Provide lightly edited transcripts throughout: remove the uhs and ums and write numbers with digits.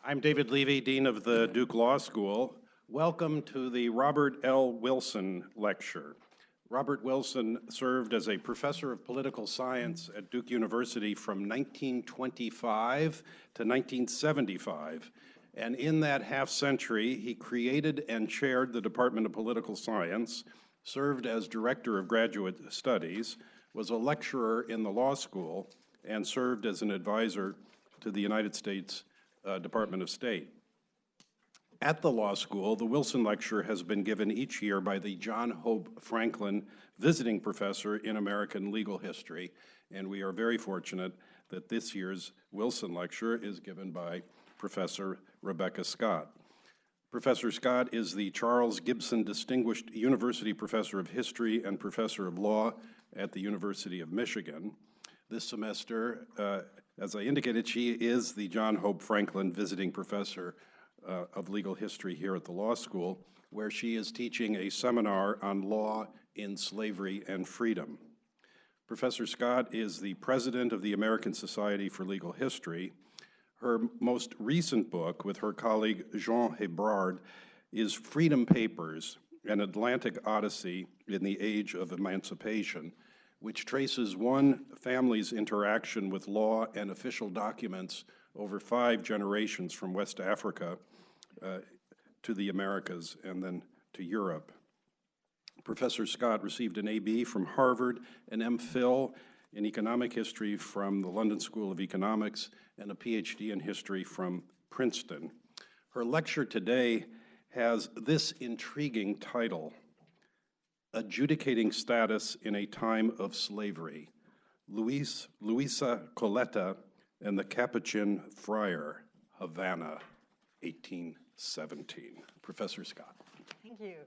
I'm David Levy, Dean of the Duke Law School. Welcome to the Robert L. Wilson Lecture. Robert Wilson served as a professor of political science at Duke University from 1925 to 1975. And in that half century, he created and chaired the Department of Political Science, served as director of graduate studies, was a lecturer in the law school, and served as an advisor to the United States Department of State. At the law school, the Wilson Lecture has been given each year by the John Hope Franklin Visiting Professor in American Legal History, and we are very fortunate that this year's Wilson Lecture is given by Professor Rebecca Scott. Professor Scott is the Charles Gibson Distinguished University Professor of History and Professor of Law at the University of Michigan. This semester, as I indicated, she is the John Hope Franklin Visiting Professor of Legal History here at the law school, where she is teaching a seminar on law in slavery and freedom. Professor Scott is the president of the American Society for Legal History. Her most recent book, with her colleague Jean Hebrard, is Freedom Papers, an Atlantic Odyssey in the Age of Emancipation, which traces one family's interaction with law and official documents over 5 generations from West Africa to the Americas and then to Europe. Professor Scott received an AB from Harvard, an MPhil in economic history from the London School of Economics, and a PhD in history from Princeton. Her lecture today has this intriguing title: Adjudicating Status in a Time of Slavery, Luisa Coleta and the Capuchin Friar, Havana, 1817. Professor Scott. Thank you.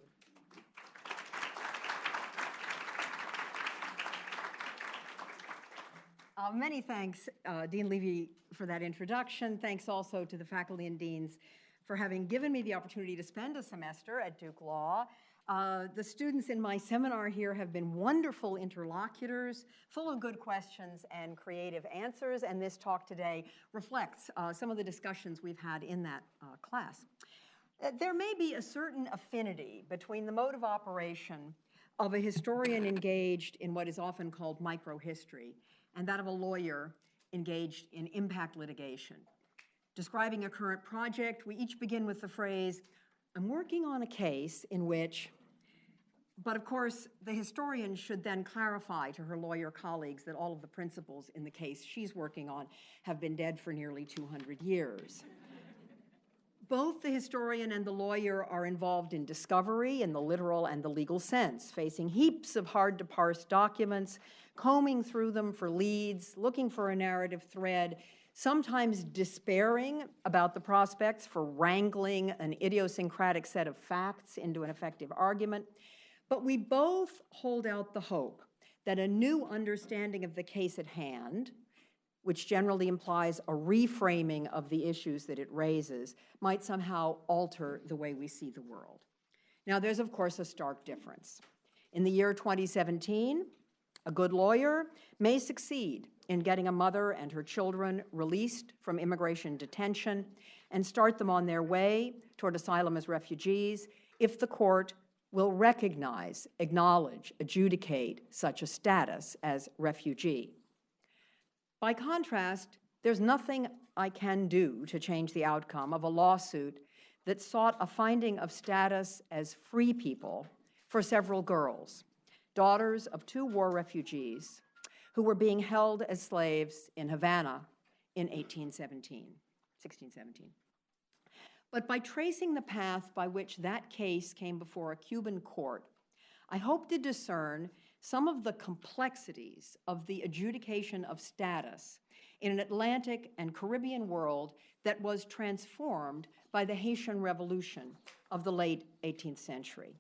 Many thanks, Dean Levy, for that introduction. Thanks also to the faculty and deans for having given me the opportunity to spend a semester at Duke Law. The students in my seminar here have been wonderful interlocutors, full of good questions and creative answers, and this talk today reflects some of the discussions we've had in that class. There may be a certain affinity between the mode of operation of a historian engaged in what is often called microhistory and that of a lawyer engaged in impact litigation. Describing a current project, we each begin with the phrase, "I'm working on a case in which," but of course, the historian should then clarify to her lawyer colleagues that all of the principals in the case she's working on have been dead for nearly 200 years. Both the historian and the lawyer are involved in discovery in the literal and the legal sense, facing heaps of hard-to-parse documents, combing through them for leads, looking for a narrative thread, sometimes despairing about the prospects for wrangling an idiosyncratic set of facts into an effective argument. But we both hold out the hope that a new understanding of the case at hand, which generally implies a reframing of the issues that it raises, might somehow alter the way we see the world. Now, there's, of course, a stark difference. In the year 2017, a good lawyer may succeed in getting a mother and her children released from immigration detention and start them on their way toward asylum as refugees if the court will recognize, acknowledge, adjudicate such a status as refugee. By contrast, there's nothing I can do to change the outcome of a lawsuit that sought a finding of status as free people for several girls, daughters of 2 war refugees who were being held as slaves in Havana in 1617. But by tracing the path by which that case came before a Cuban court, I hope to discern some of the complexities of the adjudication of status in an Atlantic and Caribbean world that was transformed by the Haitian Revolution of the late 18th century.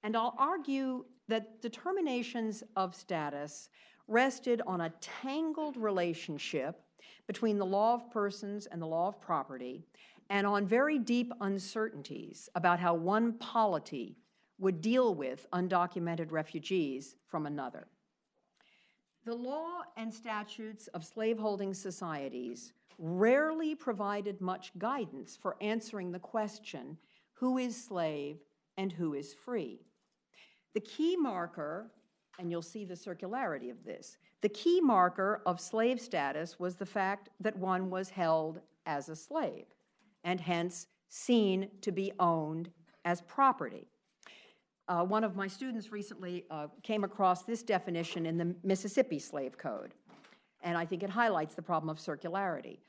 And I'll argue that determinations of status rested on a tangled relationship between the law of persons and the law of property, and on very deep uncertainties about how one polity would deal with undocumented refugees from another. The law and statutes of slaveholding societies rarely provided much guidance for answering the question, who is slave and who is free? The key marker, and you'll see the circularity of this, the key marker of slave status was the fact that one was held as a slave and hence seen to be owned as property. One of my students recently came across this definition in the Mississippi Slave Code, and I think it highlights the problem of circularity.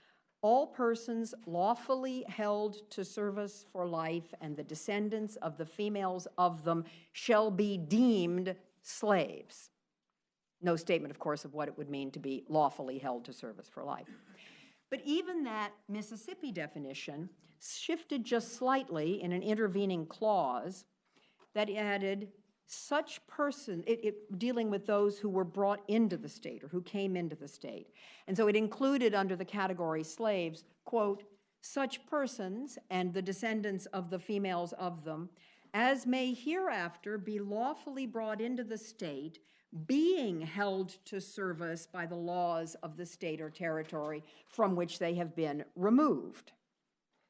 All persons lawfully held to service for life and the descendants of the females of them shall be deemed slaves. No statement, of course, of what it would mean to be lawfully held to service for life. But even that Mississippi definition shifted just slightly in an intervening clause that added such person, dealing with those who were brought into the state or who came into the state. And so it included under the category slaves, quote, such persons and the descendants of the females of them, as may hereafter be lawfully brought into the state, being held to service by the laws of the state or territory from which they have been removed.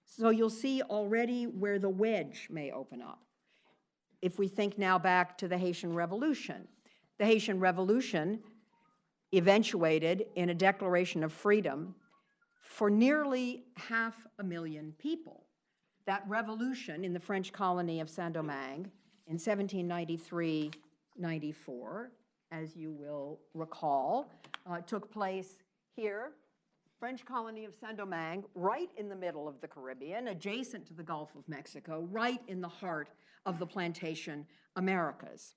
So you'll see already where the wedge may open up. If we think now back to the Haitian Revolution, the Haitian Revolution eventuated in a declaration of freedom for nearly 500,000 people. That revolution in the French colony of Saint-Domingue in 1793-94, as you will recall, took place here, French colony of Saint-Domingue, right in the middle of the Caribbean, adjacent to the Gulf of Mexico, right in the heart of the plantation Americas.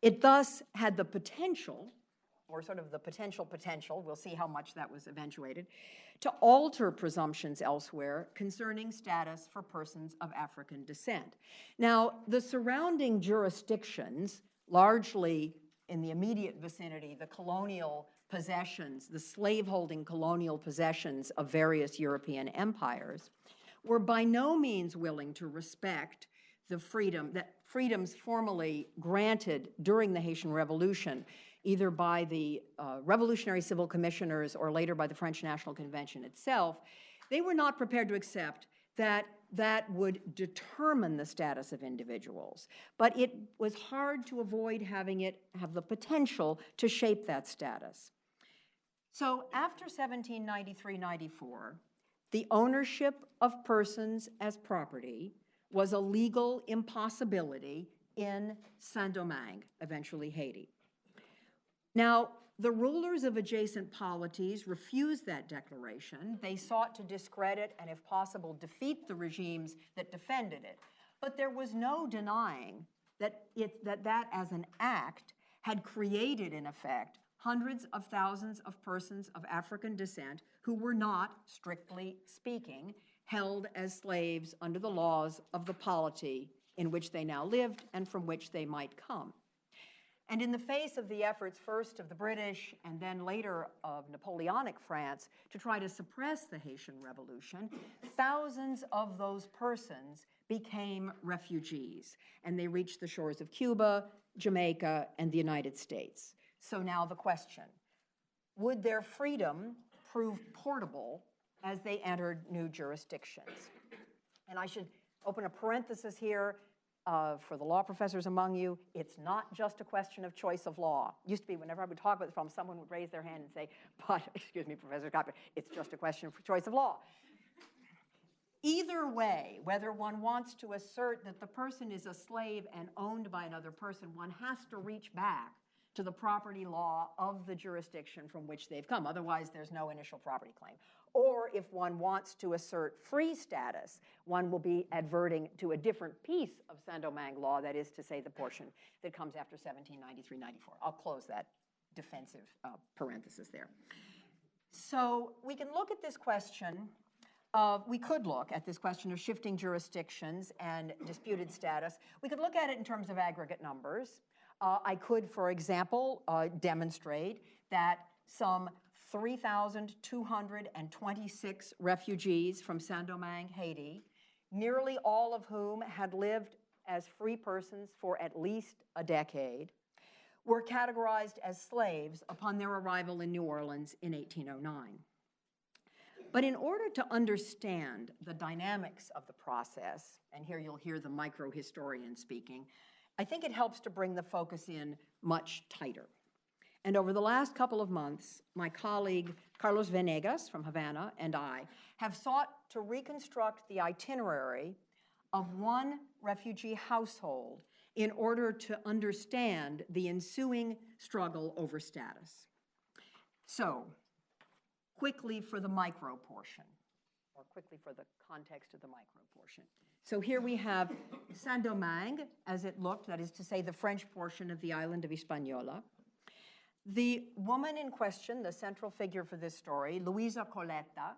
It thus had the potential, or sort of the potential, we'll see how much that was eventuated, to alter presumptions elsewhere concerning status for persons of African descent. Now, the surrounding jurisdictions, largely in the immediate vicinity, the colonial possessions, the slaveholding colonial possessions of various European empires, were by no means willing to respect the freedoms formally granted during the Haitian Revolution, either by the Revolutionary Civil Commissioners or later by the French National Convention itself. They were not prepared to accept that that would determine the status of individuals. But it was hard to avoid having it have the potential to shape that status. So after 1793-94, the ownership of persons as property was a legal impossibility in Saint-Domingue, eventually Haiti. Now, the rulers of adjacent polities refused that declaration. They sought to discredit and, if possible, defeat the regimes that defended it. But there was no denying that that as an act had created, in effect, hundreds of thousands of persons of African descent who were not, strictly speaking, held as slaves under the laws of the polity in which they now lived and from which they might come. And in the face of the efforts first of the British and then later of Napoleonic France to try to suppress the Haitian Revolution, thousands of those persons became refugees, and they reached the shores of Cuba, Jamaica, and the United States. So now the question, would their freedom prove portable as they entered new jurisdictions? And I should open a parenthesis here. For the law professors among you, it's not just a question of choice of law. It used to be whenever I would talk about this problem, someone would raise their hand and say, but, excuse me, Professor Copper, it's just a question of choice of law. Either way, whether one wants to assert that the person is a slave and owned by another person, one has to reach back to the property law of the jurisdiction from which they've come. Otherwise, there's no initial property claim. Or if one wants to assert free status, one will be adverting to a different piece of Saint-Domingue law, that is to say the portion that comes after 1793-94. I'll close that defensive parenthesis there. So we can look at this question we could look at this question of shifting jurisdictions and disputed status. We could look at it in terms of aggregate numbers. I could, for example, demonstrate that some 3,226 refugees from Saint-Domingue, Haiti, nearly all of whom had lived as free persons for at least a decade, were categorized as slaves upon their arrival in New Orleans in 1809. But in order to understand the dynamics of the process, and here you'll hear the micro-historian speaking, I think it helps to bring the focus in much tighter. And over the last couple of months, my colleague Carlos Venegas from Havana and I have sought to reconstruct the itinerary of one refugee household in order to understand the ensuing struggle over status. So, quickly for the micro portion, or quickly for the context of the micro portion. So here we have Saint-Domingue, as it looked, that is to say the French portion of the island of Hispaniola. The woman in question, the central figure for this story, Luisa Coleta,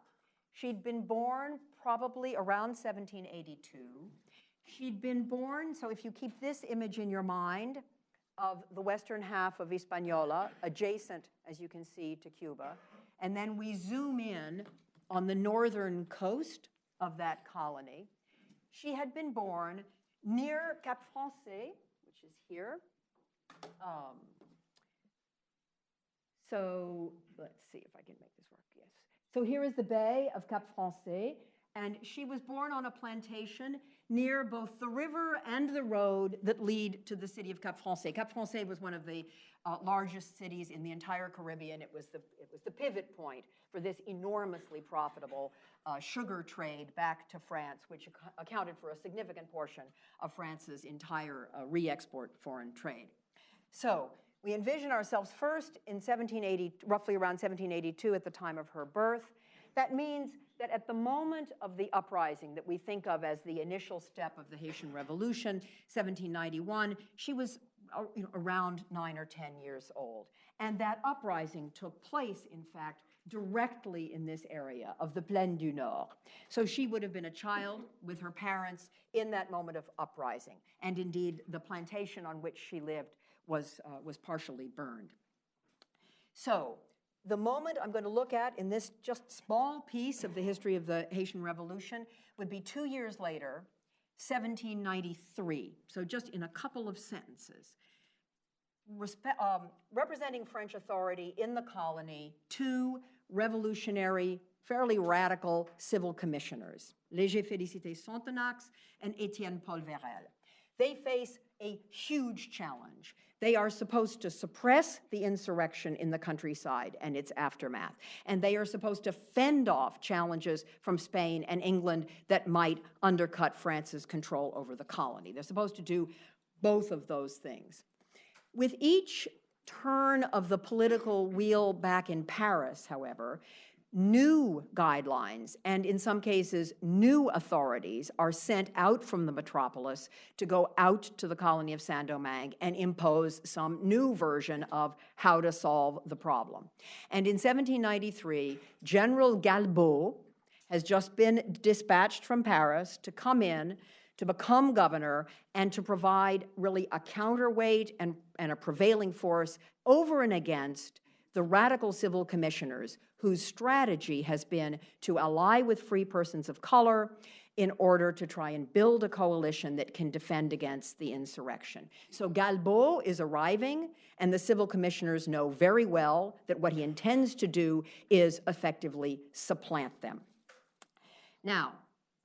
she'd been born probably around 1782. She'd been born, so if you keep this image in your mind of the western half of Hispaniola, adjacent, as you can see, to Cuba, and then we zoom in on the northern coast of that colony, she had been born near Cap Français, which is here. So let's see if I can make this work, yes. So here is the bay of Cap Français, and she was born on a plantation near both the river and the road that lead to the city of Cap Français. Cap Français was one of the largest cities in the entire Caribbean. It was the pivot point for this enormously profitable sugar trade back to France, which accounted for a significant portion of France's entire re-export foreign trade. So we envision ourselves first in 1780, roughly around 1782 at the time of her birth. That means that at the moment of the uprising that we think of as the initial step of the Haitian Revolution, 1791, she was around 9 or 10 years old. And that uprising took place, in fact, directly in this area of the Plaine du Nord. So she would have been a child with her parents in that moment of uprising. And indeed, the plantation on which she lived was partially burned. So the moment I'm going to look at in this just small piece of the history of the Haitian Revolution would be 2 years later, 1793. So just in a couple of sentences. Representing French authority in the colony, two revolutionary, fairly radical civil commissioners, Léger Félicité Sontenax and Étienne Paul Vérel. They face a huge challenge. They are supposed to suppress the insurrection in the countryside and its aftermath. And they are supposed to fend off challenges from Spain and England that might undercut France's control over the colony. They're supposed to do both of those things. With each turn of the political wheel back in Paris, however, new guidelines and, in some cases, new authorities are sent out from the metropolis to go out to the colony of Saint-Domingue and impose some new version of how to solve the problem. And in 1793, General Galbaud has just been dispatched from Paris to come in, to become governor, and to provide really a counterweight and a prevailing force over and against the radical civil commissioners whose strategy has been to ally with free persons of color in order to try and build a coalition that can defend against the insurrection. So Galbaud is arriving, and the civil commissioners know very well that what he intends to do is effectively supplant them. Now,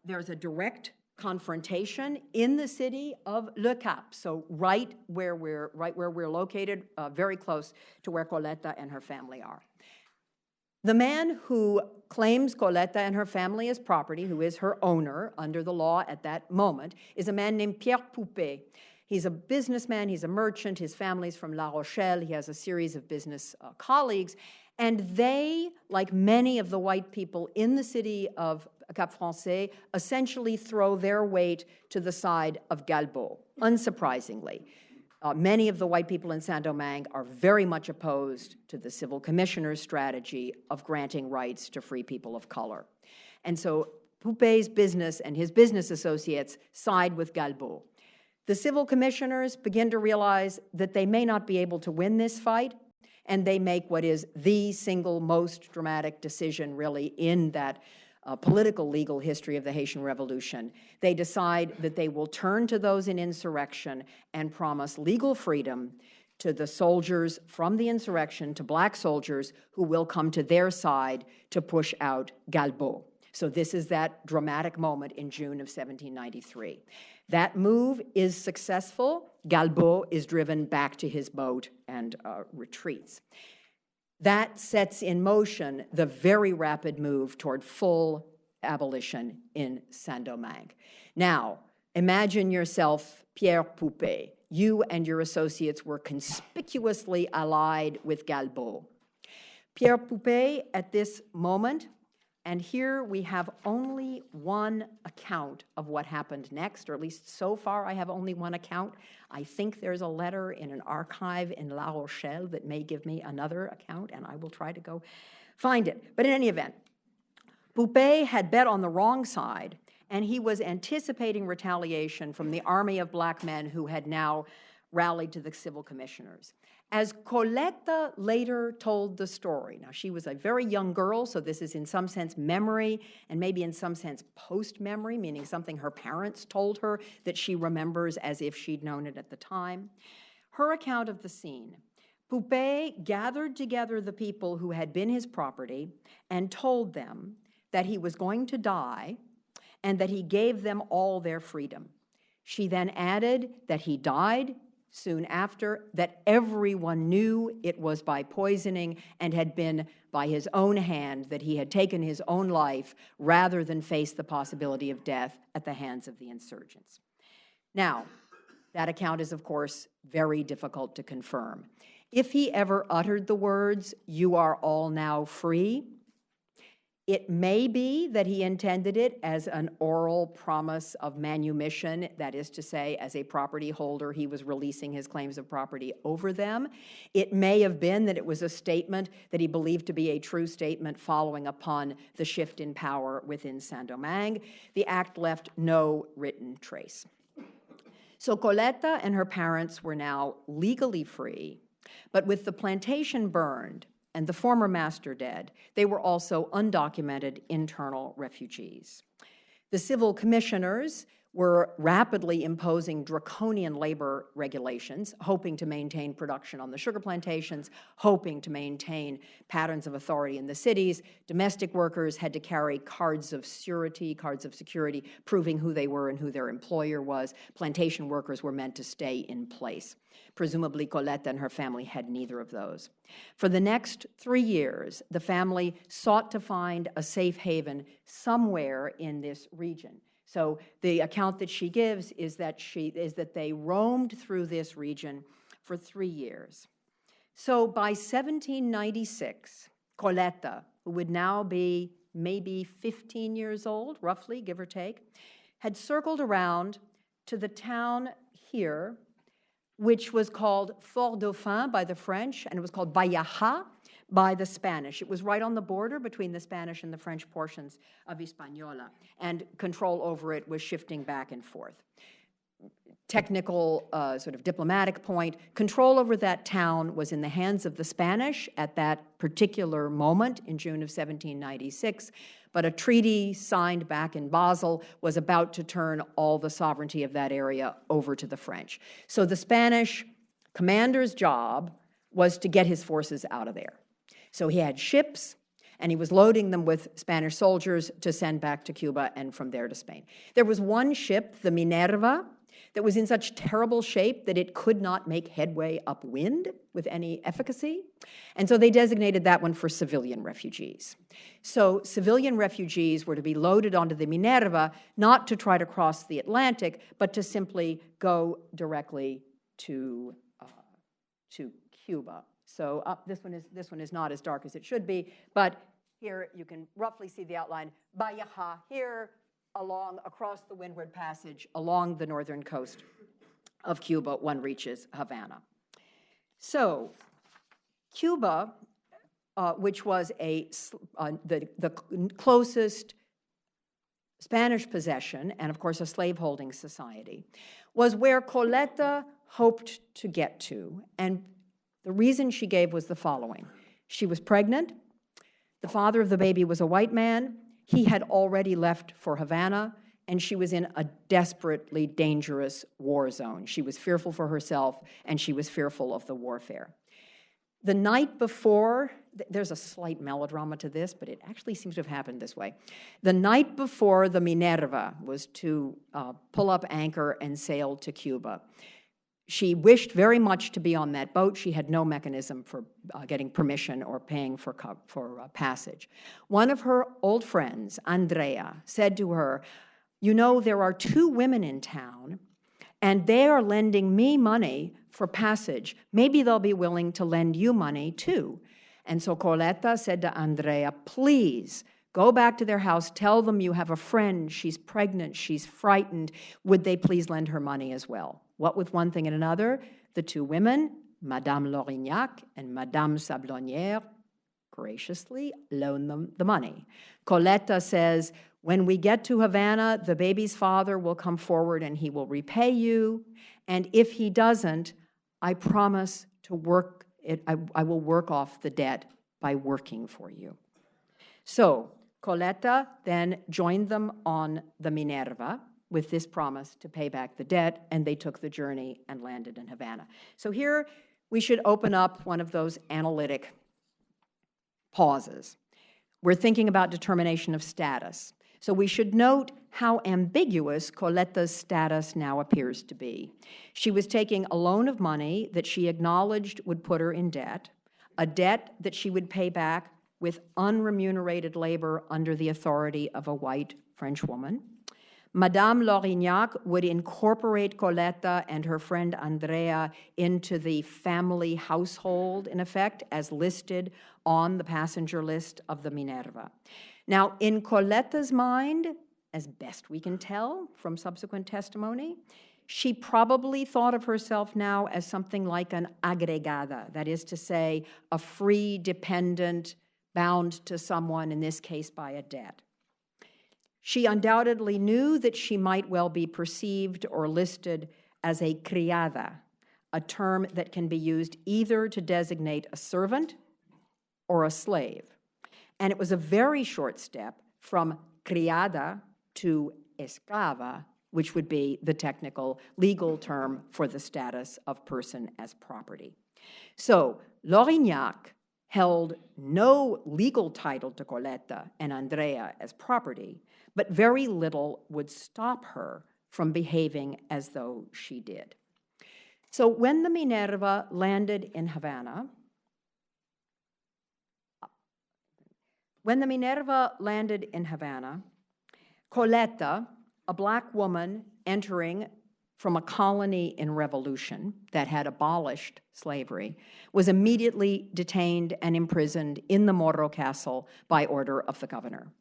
there's a direct confrontation in the city of Le Cap, so right where we're located, very close to where Coleta and her family are. The man who claims Coleta and her family as property, who is her owner under the law at that moment, is a man named Pierre Poupet. He's a businessman, he's a merchant, his family's from La Rochelle, he has a series of business colleagues, and they, like many of the white people in the city of Cap Français, essentially throw their weight to the side of Galbaud, unsurprisingly. Many of the white people in Saint-Domingue are very much opposed to the civil commissioner's strategy of granting rights to free people of color. And so Poupet's business and his business associates side with Galbaud. The civil commissioners begin to realize that they may not be able to win this fight, and they make what is the single most dramatic decision really in that political legal history of the Haitian Revolution. They decide that they will turn to those in insurrection and promise legal freedom to the soldiers from the insurrection, to black soldiers who will come to their side to push out Galbaud. So this is that dramatic moment in June of 1793. That move is successful. Galbaud is driven back to his boat and retreats. That sets in motion the very rapid move toward full abolition in Saint-Domingue. Now, imagine yourself Pierre Poupée. You and your associates were conspicuously allied with Galbaud. Pierre Poupée, at this moment, and here we have only one account of what happened next, or at least so far I have only one account. I think there's a letter in an archive in La Rochelle that may give me another account, and I will try to go find it. But in any event, Poupée had bet on the wrong side, and he was anticipating retaliation from the army of black men who had now rallied to the civil commissioners. As Coleta later told the story, now she was a very young girl, so this is in some sense memory, and maybe in some sense post-memory, meaning something her parents told her that she remembers as if she'd known it at the time. Her account of the scene: Poupée gathered together the people who had been his property and told them that he was going to die and that he gave them all their freedom. She then added that he died soon after, that everyone knew it was by poisoning and had been by his own hand, that he had taken his own life rather than face the possibility of death at the hands of the insurgents. Now, that account is, of course, very difficult to confirm. If he ever uttered the words, "You are all now free," it may be that he intended it as an oral promise of manumission, that is to say, as a property holder, he was releasing his claims of property over them. It may have been that it was a statement that he believed to be a true statement following upon the shift in power within Saint-Domingue. The act left no written trace. So Coleta and her parents were now legally free, but with the plantation burned and the former master dead, they were also undocumented internal refugees. The civil commissioners were rapidly imposing draconian labor regulations, hoping to maintain production on the sugar plantations, hoping to maintain patterns of authority in the cities. Domestic workers had to carry cards of security, proving who they were and who their employer was. Plantation workers were meant to stay in place. Presumably, Coleta and her family had neither of those. For the next 3 years, the family sought to find a safe haven somewhere in this region. So the account that she gives is that they roamed through this region for 3 years. So by 1796, Coleta, who would now be maybe 15 years old, roughly, give or take, had circled around to the town here, which was called Fort Dauphin by the French, and it was called Bayaha by the Spanish. It was right on the border between the Spanish and the French portions of Hispaniola, and control over it was shifting back and forth. Technical, sort of diplomatic point, control over that town was in the hands of the Spanish at that particular moment in June of 1796, but a treaty signed back in Basel was about to turn all the sovereignty of that area over to the French. So the Spanish commander's job was to get his forces out of there. So he had ships, and he was loading them with Spanish soldiers to send back to Cuba and from there to Spain. There was one ship, the Minerva, that was in such terrible shape that it could not make headway upwind with any efficacy. And so they designated that one for civilian refugees. So civilian refugees were to be loaded onto the Minerva, not to try to cross the Atlantic, but to simply go directly to Cuba. So this one is not as dark as it should be, but here you can roughly see the outline. Bayaha here, across the Windward Passage, along the northern coast of Cuba, one reaches Havana. So Cuba, which was the closest Spanish possession, and of course a slaveholding society, was where Coleta hoped to get to. And the reason she gave was the following. She was pregnant. The father of the baby was a white man. He had already left for Havana. and she was in a desperately dangerous war zone. She was fearful for herself, and she was fearful of the warfare. The night before, there's a slight melodrama to this, but it actually seems to have happened this way. The night before the Minerva was to pull up anchor and sail to Cuba, she wished very much to be on that boat. She had no mechanism for getting permission or paying for passage. One of her old friends, Andrea, said to her, "You know, there are 2 women in town, and they are lending me money for passage. Maybe they'll be willing to lend you money too." And so Coleta said to Andrea, "Please, go back to their house, tell them you have a friend, she's pregnant, she's frightened. Would they please lend her money as well?" What with one thing and another, the 2 women, Madame Lorignac and Madame Sablonnière, graciously loaned them the money. Coleta says, "When we get to Havana, the baby's father will come forward and he will repay you. And if he doesn't, I promise to work it. I will work off the debt by working for you." So Coleta then joined them on the Minerva with this promise to pay back the debt, and they took the journey and landed in Havana. So here we should open up one of those analytic pauses. We're thinking about determination of status. So we should note how ambiguous Coleta's status now appears to be. She was taking a loan of money that she acknowledged would put her in debt, a debt that she would pay back with unremunerated labor under the authority of a white French woman. Madame Lorignac would incorporate Coleta and her friend Andrea into the family household, in effect, as listed on the passenger list of the Minerva. Now, in Coleta's mind, as best we can tell from subsequent testimony, she probably thought of herself now as something like an agregada, that is to say, a free dependent bound to someone, in this case by a debt. She undoubtedly knew that she might well be perceived or listed as a criada, a term that can be used either to designate a servant or a slave. And it was a very short step from criada to esclava, which would be the technical legal term for the status of person as property. So Lorignac held no legal title to Coleta and Andrea as property, but very little would stop her from behaving as though she did. So when the Minerva landed in Havana, Coleta, a black woman entering from a colony in revolution that had abolished slavery, was immediately detained and imprisoned in the Morro Castle by order of the governor.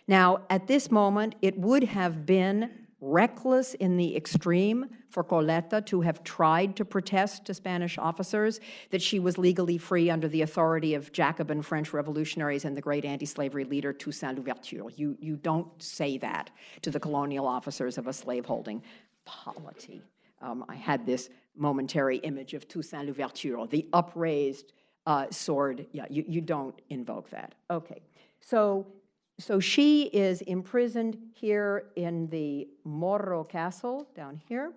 Now, at this moment, it would have been reckless in the extreme for Coleta to have tried to protest to Spanish officers that she was legally free under the authority of Jacobin French revolutionaries and the great anti-slavery leader Toussaint Louverture. You don't say that to the colonial officers of a slaveholding polity. I had this momentary image of Toussaint Louverture, the upraised sword. Yeah, you don't invoke that. Okay, so she is imprisoned here in the Morro Castle, down here.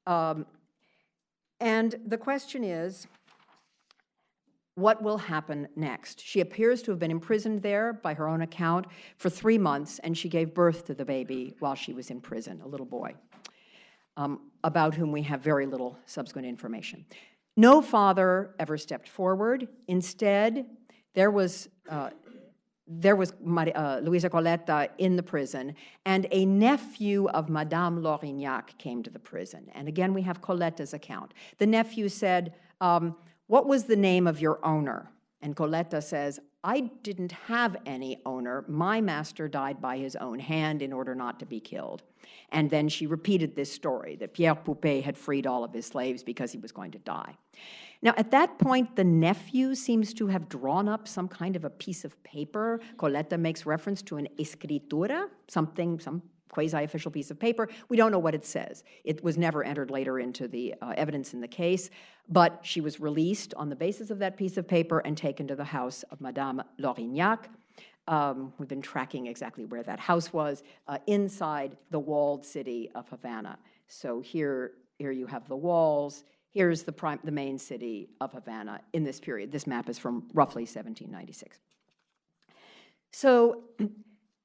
And the question is, what will happen next? She appears to have been imprisoned there, by her own account, for 3 months, and she gave birth to the baby while she was in prison, a little boy, about whom we have very little subsequent information. No father ever stepped forward. Instead, there was Luisa Coleta in the prison, and a nephew of Madame Lorignac came to the prison. And again, we have Coleta's account. The nephew said, "What was the name of your owner?" And Coleta says, "I didn't have any owner. My master died by his own hand in order not to be killed." And then she repeated this story, that Pierre Poupet had freed all of his slaves because he was going to die. Now, at that point, the nephew seems to have drawn up some kind of a piece of paper. Coleta makes reference to an escritura, some quasi-official piece of paper. We don't know what it says. It was never entered later into the evidence in the case, but she was released on the basis of that piece of paper and taken to the house of Madame Lorignac. we've been tracking exactly where that house was, inside the walled city of Havana. So here you have the walls. Here's the main city of Havana in this period. This map is from roughly 1796. So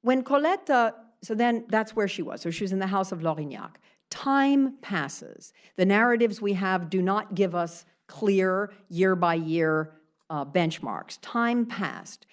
when Coleta, so then that's where she was. So she was in the house of Lorignac. Time passes. The narratives we have do not give us clear year-by-year benchmarks. Time passed.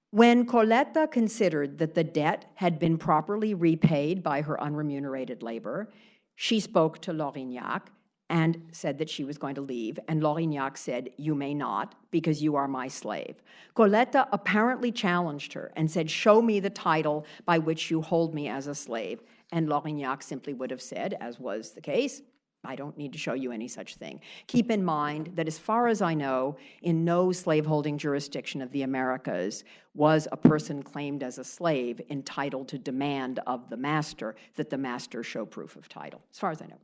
When Coleta considered that the debt had been properly repaid by her unremunerated labor, she spoke to Lorignac and said that she was going to leave, and Lorignac said, "You may not, because you are my slave." Coleta apparently challenged her and said, "Show me the title by which you hold me as a slave." And Lorignac simply would have said, as was the case, "I don't need to show you any such thing." Keep in mind that as far as I know, in no slaveholding jurisdiction of the Americas was a person claimed as a slave entitled to demand of the master that the master show proof of title, as far as I know.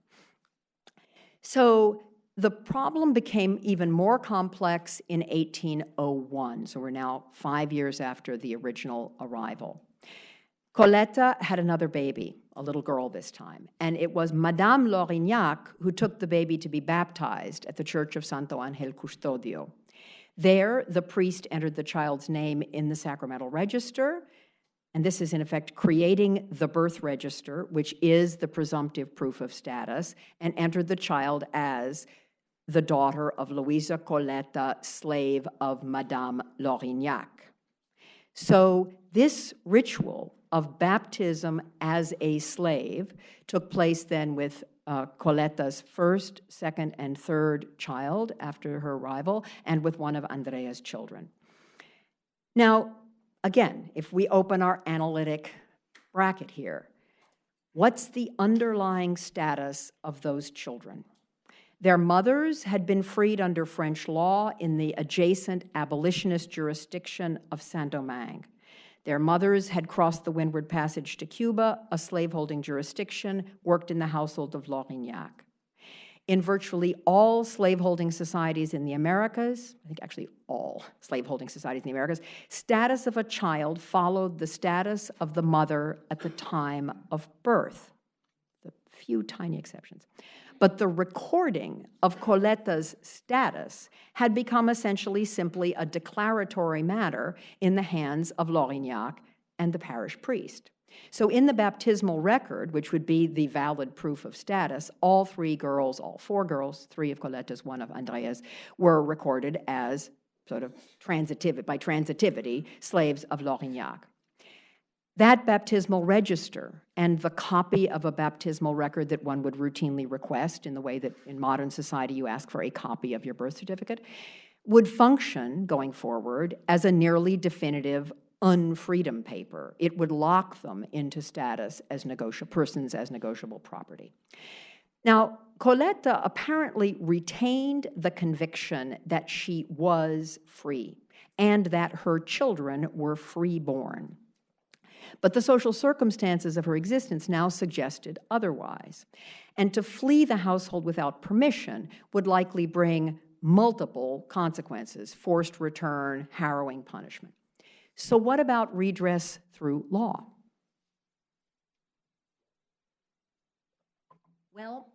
So the problem became even more complex in 1801. So we're now 5 years after the original arrival. Coleta had another baby, a little girl this time, and it was Madame Lorignac who took the baby to be baptized at the Church of Santo Angel Custodio. There, the priest entered the child's name in the sacramental register, and this is in effect creating the birth register, which is the presumptive proof of status, and entered the child as the daughter of Luisa Coleta, slave of Madame Lorignac. So this ritual of baptism as a slave took place then with Coleta's first, second, and third child after her arrival, and with one of Andrea's children. Now, again, if we open our analytic bracket here, what's the underlying status of those children? Their mothers had been freed under French law in the adjacent abolitionist jurisdiction of Saint-Domingue. Their mothers had crossed the Windward Passage to Cuba, a slaveholding jurisdiction, worked in the household of Lorignac. In virtually all slaveholding societies in the Americas, I think actually all slaveholding societies in the Americas, status of a child followed the status of the mother at the time of birth. A few tiny exceptions. But the recording of Coleta's status had become essentially simply a declaratory matter in the hands of Lorignac and the parish priest. So in the baptismal record, which would be the valid proof of status, all four girls, 3 of Coleta's, 1 of Andrea's, were recorded as sort of by transitivity, slaves of Lorignac. That baptismal register and the copy of a baptismal record that one would routinely request in the way that in modern society you ask for a copy of your birth certificate would function going forward as a nearly definitive unfreedom paper. It would lock them into status as persons as negotiable property. Now, Coleta apparently retained the conviction that she was free and that her children were freeborn. But the social circumstances of her existence now suggested otherwise. And to flee the household without permission would likely bring multiple consequences: forced return, harrowing punishment. So what about redress through law? Well,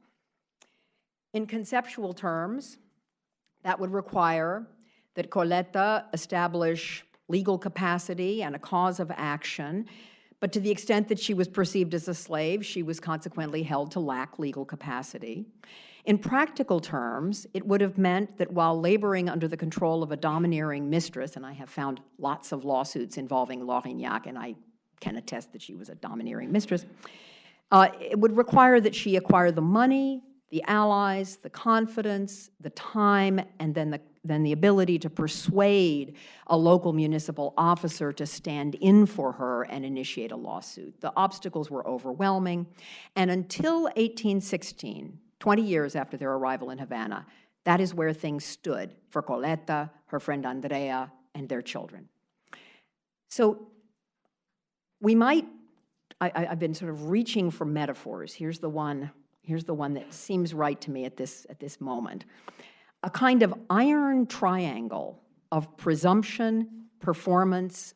in conceptual terms, that would require that Coleta establish legal capacity and a cause of action, but to the extent that she was perceived as a slave, she was consequently held to lack legal capacity. In practical terms, it would have meant that while laboring under the control of a domineering mistress, and I have found lots of lawsuits involving Lorignac, and I can attest that she was a domineering mistress, it would require that she acquire the money, the allies, the confidence, the time, and then the ability to persuade a local municipal officer to stand in for her and initiate a lawsuit. The obstacles were overwhelming, and until 1816, 20 years after their arrival in Havana, that is where things stood for Coleta, her friend Andrea, and their children. So I've been sort of reaching for metaphors. Here's the one that seems right to me at this moment. A kind of iron triangle of presumption, performance,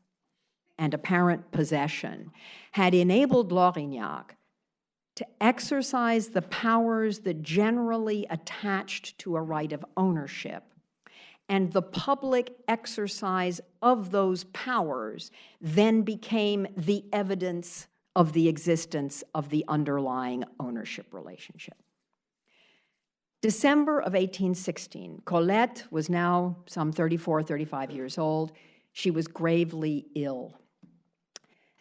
and apparent possession had enabled Laurignac to exercise the powers that generally attached to a right of ownership. And the public exercise of those powers then became the evidence of the existence of the underlying ownership relationship. December of 1816, Colette was now some 34, 35 years old. She was gravely ill.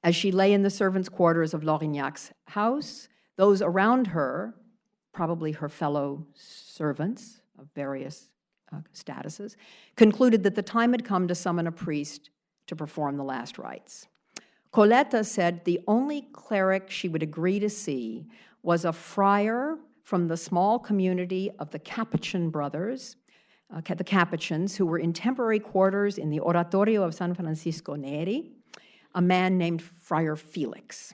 As she lay in the servants' quarters of Laurignac's house, those around her, probably her fellow servants of various statuses, concluded that the time had come to summon a priest to perform the last rites. Coleta said the only cleric she would agree to see was a friar from the small community of the Capuchin brothers, the Capuchins, who were in temporary quarters in the Oratorio of San Francisco Neri, a man named Friar Felix.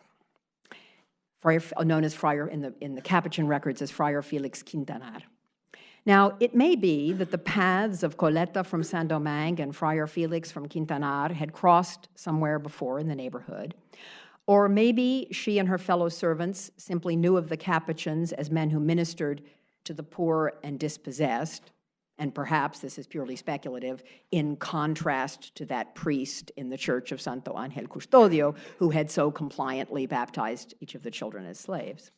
Known as Friar in the Capuchin records as Friar Felix Quintanar. Now, it may be that the paths of Coleta from Saint-Domingue and Friar Felix from Quintanar had crossed somewhere before in the neighborhood, or maybe she and her fellow servants simply knew of the Capuchins as men who ministered to the poor and dispossessed, and perhaps, this is purely speculative, in contrast to that priest in the church of Santo Ángel Custodio who had so compliantly baptized each of the children as slaves.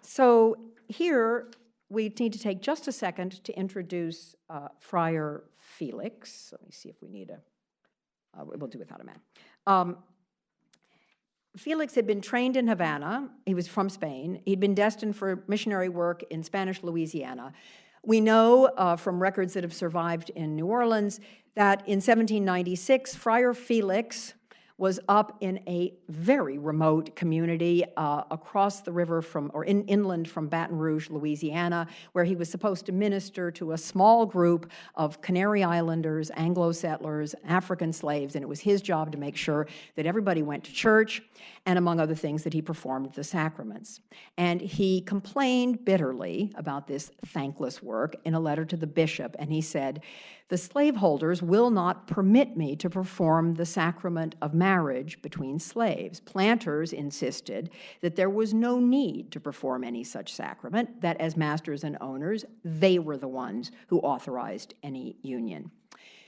So here, we need to take just a second to introduce Friar Felix. Let me see if we need we'll do without a man. Felix had been trained in Havana. He was from Spain. He'd been destined for missionary work in Spanish Louisiana. We know from records that have survived in New Orleans that in 1796, Friar Felix was up in a very remote community across the river inland from Baton Rouge, Louisiana, where he was supposed to minister to a small group of Canary Islanders, Anglo settlers, African slaves, and it was his job to make sure that everybody went to church, and among other things, that he performed the sacraments. And he complained bitterly about this thankless work in a letter to the bishop, and he said, "The slaveholders will not permit me to perform the sacrament of marriage between slaves. Planters insisted that there was no need to perform any such sacrament, that as masters and owners, they were the ones who authorized any union."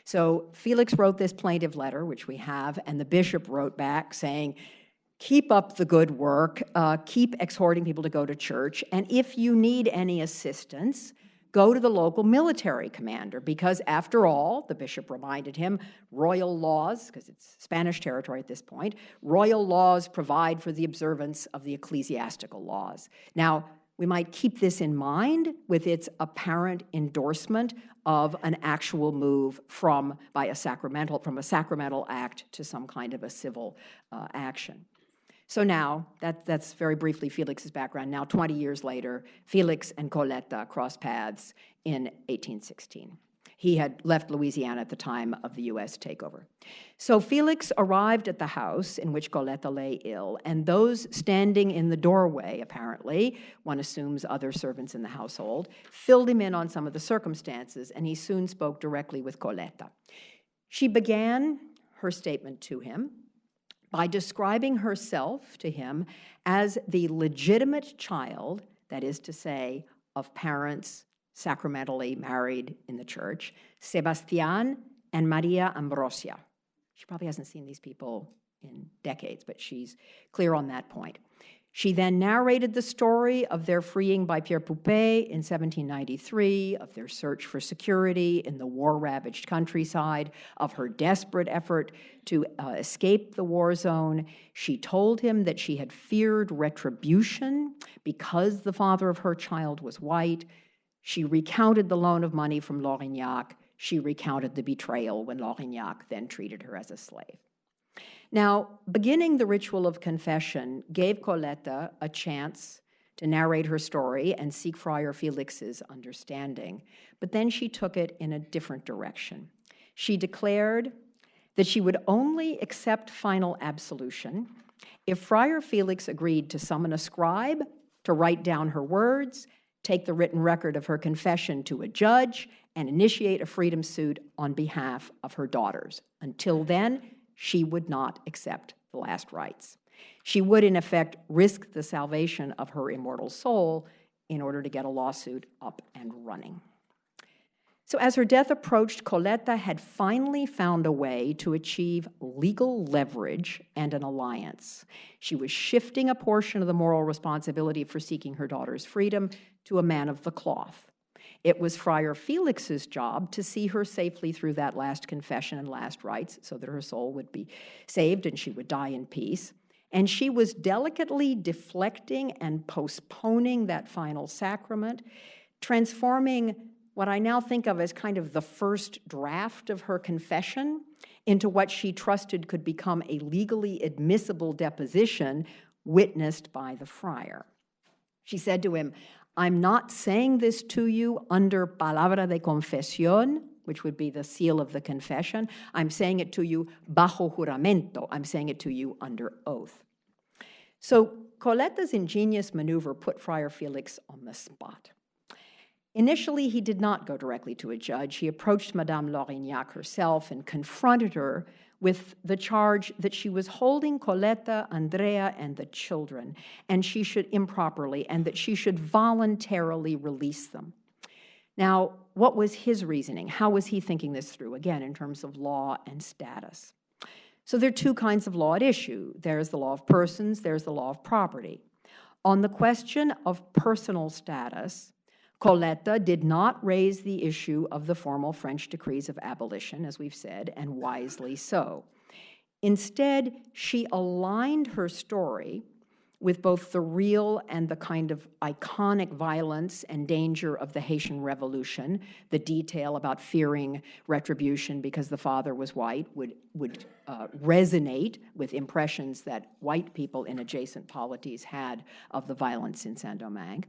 So Felix wrote this plaintive letter, which we have, and the bishop wrote back saying, "Keep up the good work, keep exhorting people to go to church, and if you need any assistance, go to the local military commander, because after all," the bishop reminded him, "royal laws," because it's Spanish territory at this point, "royal laws provide for the observance of the ecclesiastical laws." Now, we might keep this in mind with its apparent endorsement of an actual move from a sacramental act to some kind of a civil action. So now, that's very briefly Felix's background. Now, 20 years later, Felix and Coleta crossed paths in 1816. He had left Louisiana at the time of the U.S. takeover. So Felix arrived at the house in which Coleta lay ill, and those standing in the doorway, apparently, one assumes other servants in the household, filled him in on some of the circumstances, and he soon spoke directly with Coleta. She began her statement to him by describing herself to him as the legitimate child, that is to say, of parents sacramentally married in the church, Sebastián and Maria Ambrosia. She probably hasn't seen these people in decades, but she's clear on that point. She then narrated the story of their freeing by Pierre Poupée in 1793, of their search for security in the war-ravaged countryside, of her desperate effort to escape the war zone. She told him that she had feared retribution because the father of her child was white. She recounted the loan of money from Laurignac. She recounted the betrayal when Laurignac then treated her as a slave. Now, beginning the ritual of confession gave Coleta a chance to narrate her story and seek Friar Felix's understanding, but then she took it in a different direction. She declared that she would only accept final absolution if Friar Felix agreed to summon a scribe to write down her words, take the written record of her confession to a judge, and initiate a freedom suit on behalf of her daughters. Until then, she would not accept the last rites. She would, in effect, risk the salvation of her immortal soul in order to get a lawsuit up and running. So as her death approached, Coleta had finally found a way to achieve legal leverage and an alliance. She was shifting a portion of the moral responsibility for seeking her daughter's freedom to a man of the cloth. It was Friar Felix's job to see her safely through that last confession and last rites so that her soul would be saved and she would die in peace. And she was delicately deflecting and postponing that final sacrament, transforming what I now think of as kind of the first draft of her confession into what she trusted could become a legally admissible deposition witnessed by the friar. She said to him, "I'm not saying this to you under palabra de confesión," which would be the seal of the confession. "I'm saying it to you bajo juramento." I'm saying it to you under oath. So Coleta's ingenious maneuver put Friar Felix on the spot. Initially, he did not go directly to a judge. He approached Madame Laurignac herself and confronted her with the charge that she was holding Coleta, Andrea, and the children, and she should improperly, and that she should voluntarily release them. Now, what was his reasoning? How was he thinking this through, again, in terms of law and status? So there are two kinds of law at issue. There's the law of persons, there's the law of property. On the question of personal status, Coleta did not raise the issue of the formal French decrees of abolition, as we've said, and wisely so. Instead, she aligned her story with both the real and the kind of iconic violence and danger of the Haitian Revolution. The detail about fearing retribution because the father was white would resonate with impressions that white people in adjacent polities had of the violence in Saint-Domingue.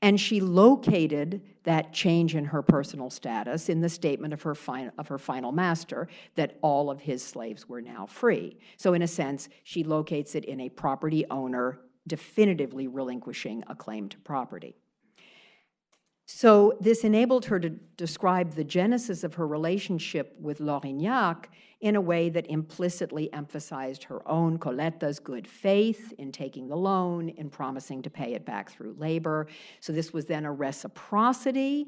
And she located that change in her personal status in the statement of her final master that all of his slaves were now free. So in a sense, she locates it in a property owner definitively relinquishing a claim to property. So this enabled her to describe the genesis of her relationship with Laurignac in a way that implicitly emphasized her own, Coleta's, good faith in taking the loan, in promising to pay it back through labor. So this was then a reciprocity,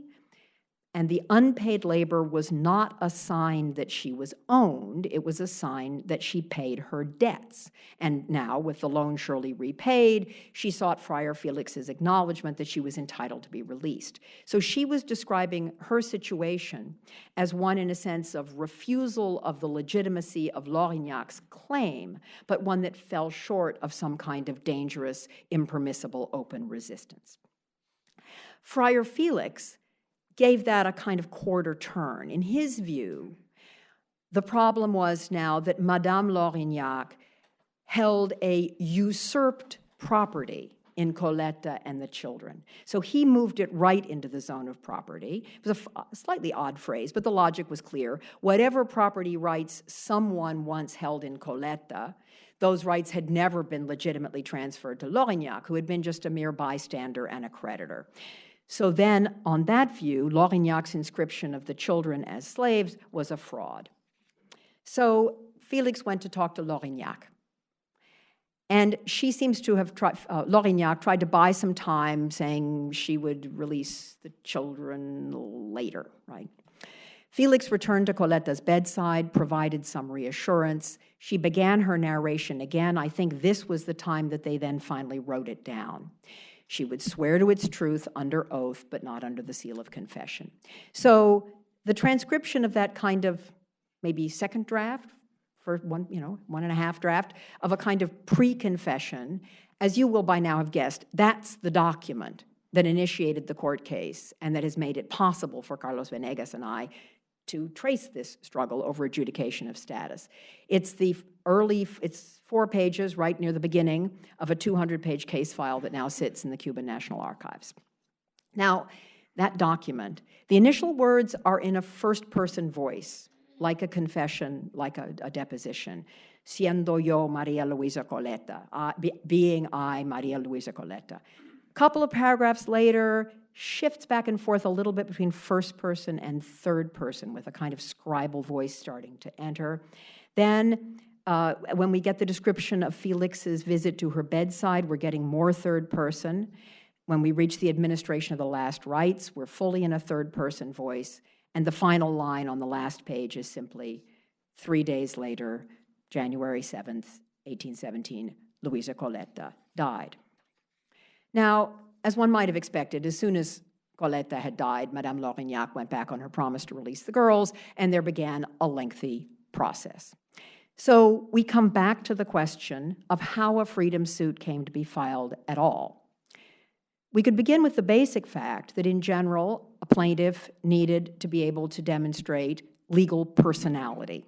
and the unpaid labor was not a sign that she was owned, it was a sign that she paid her debts. And now, with the loan surely repaid, she sought Friar Felix's acknowledgement that she was entitled to be released. So she was describing her situation as one, in a sense, of refusal of the legitimacy of Laurignac's claim, but one that fell short of some kind of dangerous, impermissible open resistance. Friar Felix gave that a kind of quarter turn. In his view, the problem was now that Madame Laurignac held a usurped property in Coleta and the children. So he moved it right into the zone of property. It was a slightly odd phrase, but the logic was clear. Whatever property rights someone once held in Coleta, those rights had never been legitimately transferred to Laurignac, who had been just a mere bystander and a creditor. So then, on that view, Laurignac's inscription of the children as slaves was a fraud. So Felix went to talk to Laurignac. And she seems to have Laurignac tried to buy some time, saying she would release the children later, right? Felix returned to Coleta's bedside, provided some reassurance. She began her narration again. I think this was the time that they then finally wrote it down. She would swear to its truth under oath, but not under the seal of confession. So the transcription of that kind of maybe second draft, for one and a half draft, of a kind of pre-confession, as you will by now have guessed, that's the document that initiated the court case and that has made it possible for Carlos Venegas and I to trace this struggle over adjudication of status. It's 4 pages right near the beginning of a 200-page case file that now sits in the Cuban National Archives. Now, that document, the initial words are in a first-person voice, like a confession, like a deposition. Siendo yo Maria Luisa Coleta, being I Maria Luisa Coleta. A couple of paragraphs later, shifts back and forth a little bit between first person and third person with a kind of scribal voice starting to enter. Then When we get the description of Felix's visit to her bedside, we're getting more third person. When we reach the administration of the last rites, we're fully in a third-person voice. And the final line on the last page is simply, 3 days later, January 7th, 1817, Luisa Coleta died. Now, as one might have expected, as soon as Coleta had died, Madame Laurignac went back on her promise to release the girls, and there began a lengthy process. So we come back to the question of how a freedom suit came to be filed at all. We could begin with the basic fact that in general, a plaintiff needed to be able to demonstrate legal personality.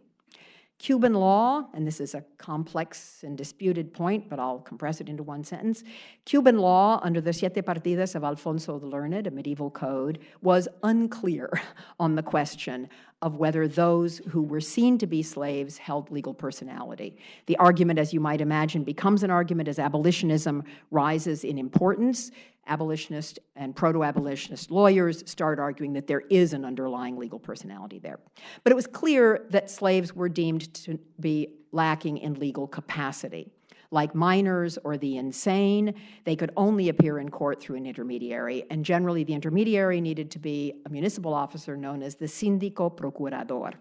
Cuban law, and this is a complex and disputed point, but I'll compress it into one sentence. Cuban law under the Siete Partidas of Alfonso the Learned, a medieval code, was unclear on the question of whether those who were seen to be slaves held legal personality. The argument, as you might imagine, becomes an argument as abolitionism rises in importance. Abolitionist and proto-abolitionist lawyers start arguing that there is an underlying legal personality there. But it was clear that slaves were deemed to be lacking in legal capacity. Like minors or the insane, they could only appear in court through an intermediary, and generally the intermediary needed to be a municipal officer known as the síndico procurador.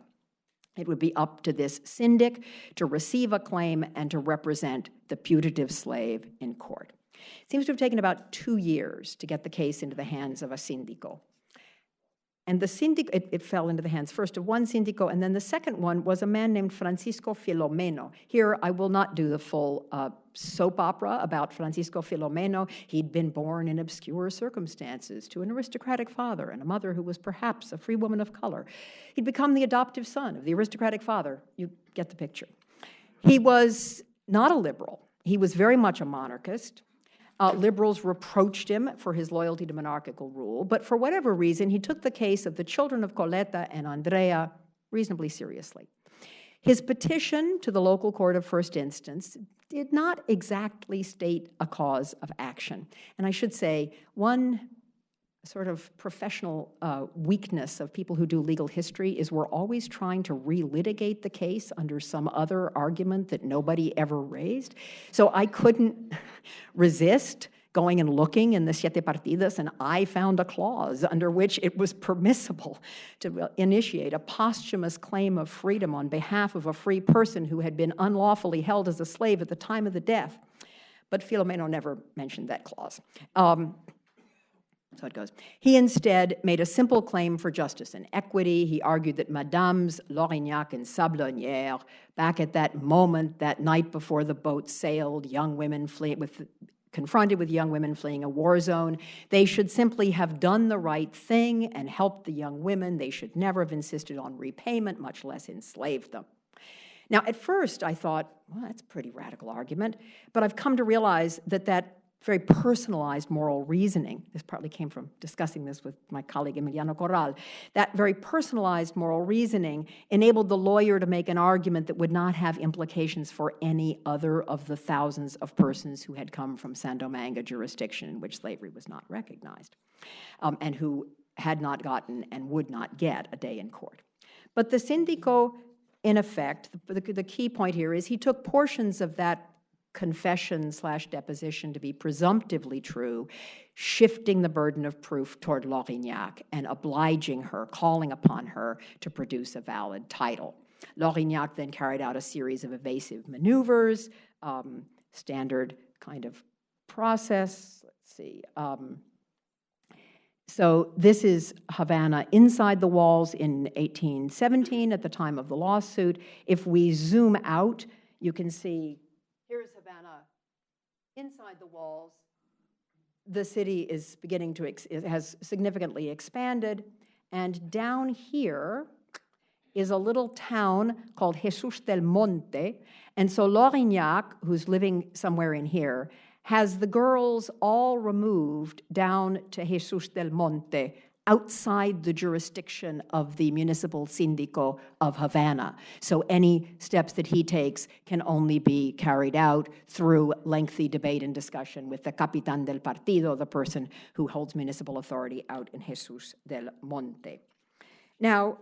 It would be up to this syndic to receive a claim and to represent the putative slave in court. It seems to have taken about 2 years to get the case into the hands of a síndico. And the síndico, it fell into the hands first of one síndico, and then the second one was a man named Francisco Filomeno. Here, I will not do the full soap opera about Francisco Filomeno. He'd been born in obscure circumstances to an aristocratic father and a mother who was perhaps a free woman of color. He'd become the adoptive son of the aristocratic father. You get the picture. He was not a liberal. He was very much a monarchist. Liberals reproached him for his loyalty to monarchical rule, but for whatever reason, he took the case of the children of Coleta and Andrea reasonably seriously. His petition to the local court of first instance did not exactly state a cause of action. And I should say, one sort of professional weakness of people who do legal history is we're always trying to relitigate the case under some other argument that nobody ever raised. So I couldn't resist going and looking in the Siete Partidas, and I found a clause under which it was permissible to initiate a posthumous claim of freedom on behalf of a free person who had been unlawfully held as a slave at the time of the death. But Filomeno never mentioned that clause. So it goes. He instead made a simple claim for justice and equity. He argued that Madames Laurignac and Sablonnière, back at that moment, that night before the boat sailed, confronted with young women fleeing a war zone, they should simply have done the right thing and helped the young women. They should never have insisted on repayment, much less enslaved them. Now, at first, I thought, well, that's a pretty radical argument, but I've come to realize that that very personalized moral reasoning, this partly came from discussing this with my colleague Emiliano Corral, that very personalized moral reasoning enabled the lawyer to make an argument that would not have implications for any other of the thousands of persons who had come from Sandomingo jurisdiction in which slavery was not recognized, and who had not gotten and would not get a day in court. But the Síndico, in effect, the key point here is he took portions of that confession/deposition to be presumptively true, shifting the burden of proof toward Laurignac and obliging her, calling upon her to produce a valid title. Laurignac then carried out a series of evasive maneuvers, standard kind of process. Let's see. So this is Havana inside the walls in 1817 at the time of the lawsuit. If we zoom out, you can see here's Havana inside the walls. The city is beginning to, has significantly expanded. And down here is a little town called Jesus del Monte. And so Laurignac, who's living somewhere in here, has the girls all removed down to Jesus del Monte, outside the jurisdiction of the municipal síndico of Havana. So any steps that he takes can only be carried out through lengthy debate and discussion with the capitán del partido, the person who holds municipal authority out in Jesus del Monte. Now,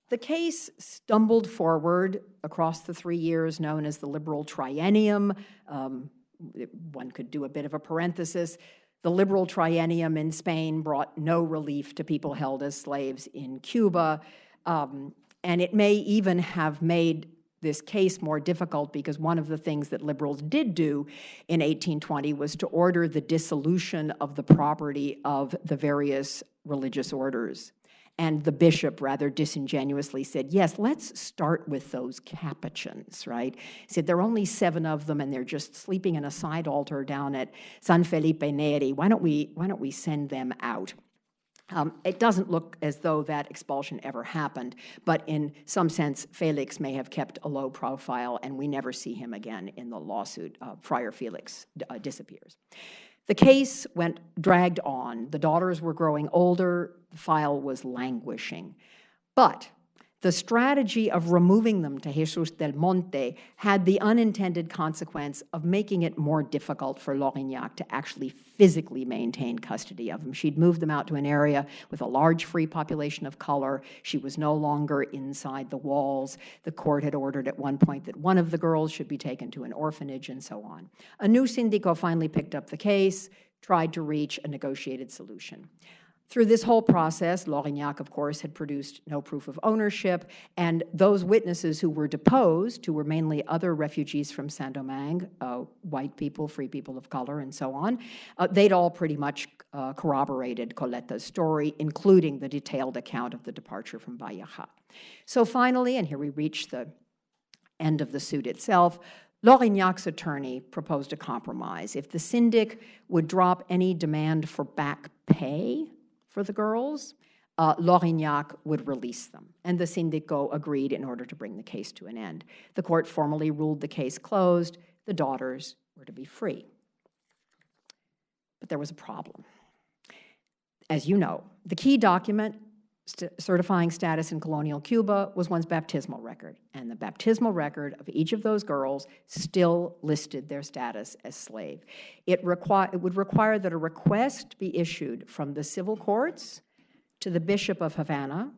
The case stumbled forward across the 3 years known as the Liberal Triennium. One could do a bit of a parenthesis. The Liberal Triennium in Spain brought no relief to people held as slaves in Cuba, and it may even have made this case more difficult because one of the things that liberals did do in 1820 was to order the dissolution of the property of the various religious orders. And the bishop rather disingenuously said, yes, let's start with those Capuchins, right? He said, there are only 7 of them, and they're just sleeping in a side altar down at San Felipe Neri. Why don't we send them out? It doesn't look as though that expulsion ever happened, but in some sense, Felix may have kept a low profile, and we never see him again in the lawsuit. Friar Felix disappears. The case dragged on. The daughters were growing older. The file was languishing. But the strategy of removing them to Jesus del Monte had the unintended consequence of making it more difficult for Lorignac to actually physically maintain custody of them. She'd moved them out to an area with a large free population of color. She was no longer inside the walls. The court had ordered at one point that one of the girls should be taken to an orphanage and so on. A new syndico finally picked up the case, tried to reach a negotiated solution. Through this whole process, Lorignac, of course, had produced no proof of ownership, and those witnesses who were deposed, who were mainly other refugees from Saint-Domingue, white people, free people of color, and so on, they'd all pretty much corroborated Coleta's story, including the detailed account of the departure from Bayaha. So finally, and here we reach the end of the suit itself, Lorignac's attorney proposed a compromise. If the syndic would drop any demand for back pay for the girls, Lorignac would release them. And the syndico agreed in order to bring the case to an end. The court formally ruled the case closed. The daughters were to be free. But there was a problem. As you know, the key document certifying status in colonial Cuba was one's baptismal record. And the baptismal record of each of those girls still listed their status as slave. It would require that a request be issued from the civil courts to the Bishop of Havana,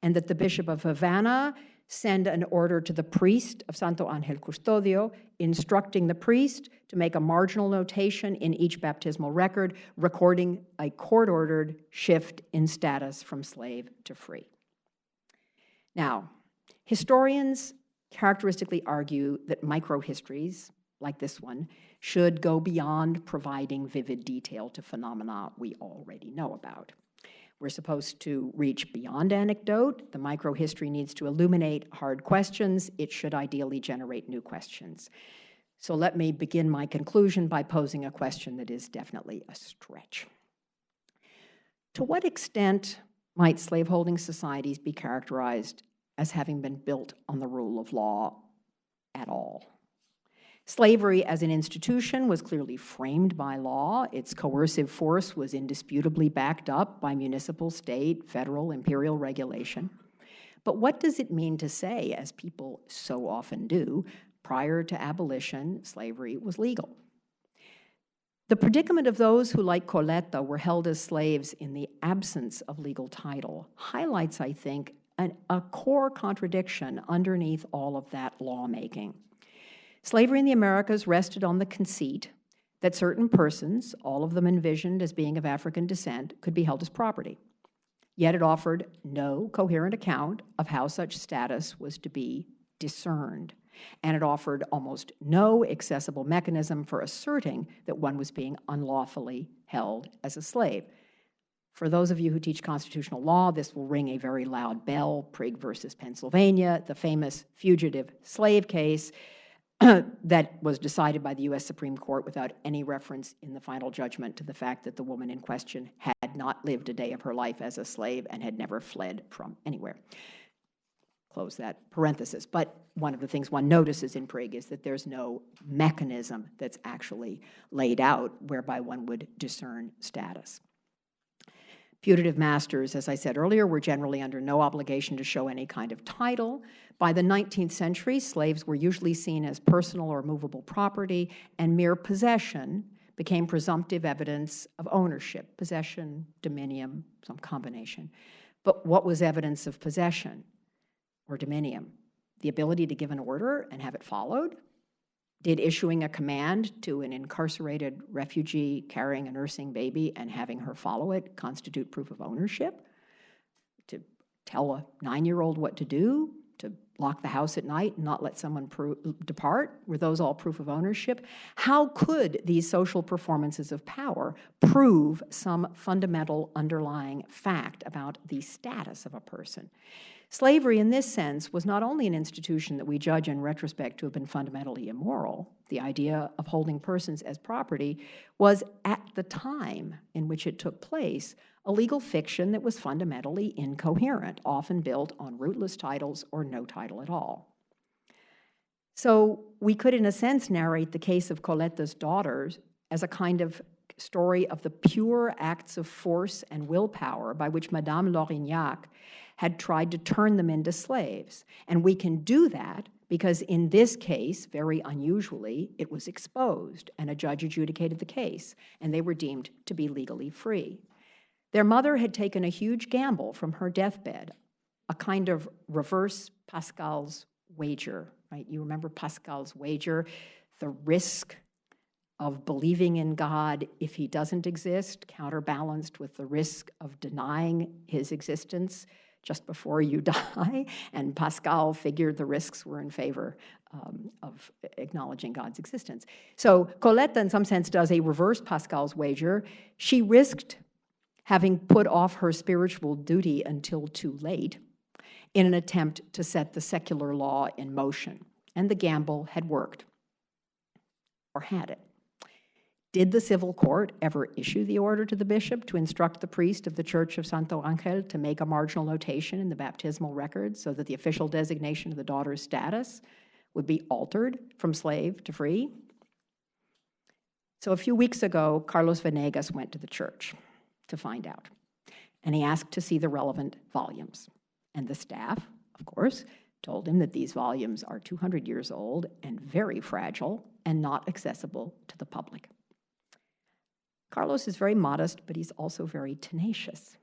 and that the Bishop of Havana send an order to the priest of Santo Angel Custodio, instructing the priest to make a marginal notation in each baptismal record, recording a court-ordered shift in status from slave to free. Now, historians characteristically argue that microhistories, like this one, should go beyond providing vivid detail to phenomena we already know about. We're supposed to reach beyond anecdote. The microhistory needs to illuminate hard questions. It should ideally generate new questions. So let me begin my conclusion by posing a question that is definitely a stretch. To what extent might slaveholding societies be characterized as having been built on the rule of law at all? Slavery as an institution was clearly framed by law. Its coercive force was indisputably backed up by municipal, state, federal, imperial regulation. But what does it mean to say, as people so often do, prior to abolition, slavery was legal? The predicament of those who, like Coleta, were held as slaves in the absence of legal title highlights, I think, a core contradiction underneath all of that lawmaking. Slavery in the Americas rested on the conceit that certain persons, all of them envisioned as being of African descent, could be held as property. Yet it offered no coherent account of how such status was to be discerned, and it offered almost no accessible mechanism for asserting that one was being unlawfully held as a slave. For those of you who teach constitutional law, this will ring a very loud bell. Prigg versus Pennsylvania, the famous fugitive slave case, that was decided by the U.S. Supreme Court without any reference in the final judgment to the fact that the woman in question had not lived a day of her life as a slave and had never fled from anywhere. Close that parenthesis. But one of the things one notices in Prigg is that there's no mechanism that's actually laid out whereby one would discern status. Putative masters, as I said earlier, were generally under no obligation to show any kind of title. By the 19th century, slaves were usually seen as personal or movable property, and mere possession became presumptive evidence of ownership, possession, dominion, some combination. But what was evidence of possession? or dominium? The ability to give an order and have it followed? Did issuing a command to an incarcerated refugee carrying a nursing baby and having her follow it constitute proof of ownership? To tell a 9-year-old what to do? To lock the house at night and not let someone depart? Were those all proof of ownership? How could these social performances of power prove some fundamental underlying fact about the status of a person? Slavery, in this sense, was not only an institution that we judge in retrospect to have been fundamentally immoral. The idea of holding persons as property was, at the time in which it took place, a legal fiction that was fundamentally incoherent, often built on rootless titles or no title at all. So we could, in a sense, narrate the case of Coleta's daughters as a kind of story of the pure acts of force and willpower by which Madame Laurignac had tried to turn them into slaves. And we can do that because in this case, very unusually, it was exposed and a judge adjudicated the case, and they were deemed to be legally free. Their mother had taken a huge gamble from her deathbed, a kind of reverse Pascal's wager, right? You remember Pascal's wager, the risk of believing in God if he doesn't exist, counterbalanced with the risk of denying his existence just before you die, and Pascal figured the risks were in favor of acknowledging God's existence. So Coleta, in some sense, does a reverse Pascal's wager. She risked having put off her spiritual duty until too late in an attempt to set the secular law in motion. And the gamble had worked, or had it. Did the civil court ever issue the order to the bishop to instruct the priest of the Church of Santo Angel to make a marginal notation in the baptismal record so that the official designation of the daughter's status would be altered from slave to free? So a few weeks ago, Carlos Venegas went to the church to find out, and he asked to see the relevant volumes. And the staff, of course, told him that these volumes are 200 years old and very fragile and not accessible to the public. Carlos is very modest, but he's also very tenacious.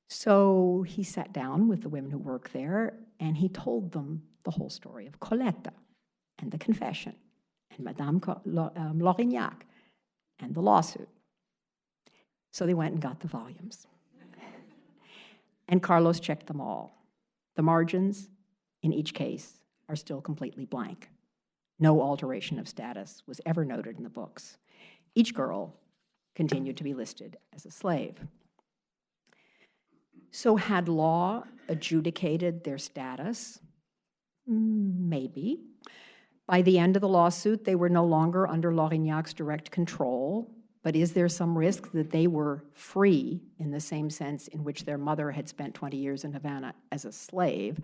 So he sat down with the women who work there, and he told them the whole story of Coleta and the confession and Madame Laurignac and the lawsuit. So they went and got the volumes. And Carlos checked them all. The margins in each case are still completely blank. No alteration of status was ever noted in the books. Each girl continued to be listed as a slave. So had law adjudicated their status? Maybe. By the end of the lawsuit, they were no longer under Laurignac's direct control, but is there some risk that they were free in the same sense in which their mother had spent 20 years in Havana as a slave?